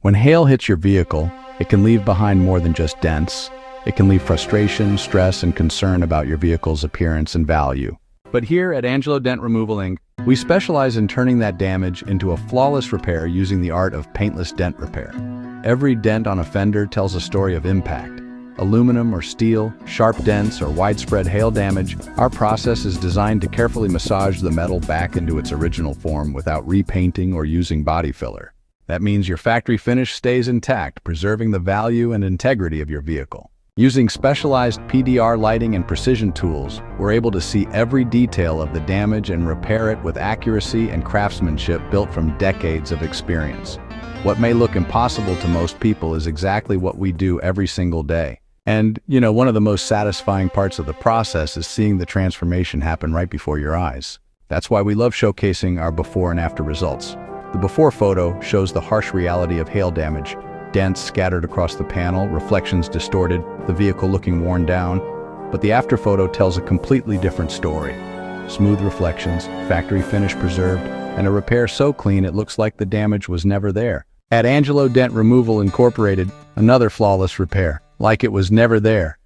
When hail hits your vehicle, it can leave behind more than just dents. It can leave frustration, stress, and concern about your vehicle's appearance and value. But here at Angelo Dent Removal Inc., we specialize in turning that damage into a flawless repair using the art of paintless dent repair. Every dent on a fender tells a story of impact. Aluminum or steel, sharp dents, or widespread hail damage, our process is designed to carefully massage the metal back into its original form without repainting or using body filler. That means your factory finish stays intact, preserving the value and integrity of your vehicle. Using specialized PDR lighting and precision tools, we're able to see every detail of the damage and repair it with accuracy and craftsmanship built from decades of experience. What may look impossible to most people is exactly what we do every single day. And, one of the most satisfying parts of the process is seeing the transformation happen right before your eyes. That's why we love showcasing our before and after results. The before photo shows the harsh reality of hail damage, dents scattered across the panel, reflections distorted, the vehicle looking worn down. But the after photo tells a completely different story. Smooth reflections, factory finish preserved, and a repair so clean it looks like the damage was never there. At Angelo Dent Removal Incorporated, another flawless repair, like it was never there.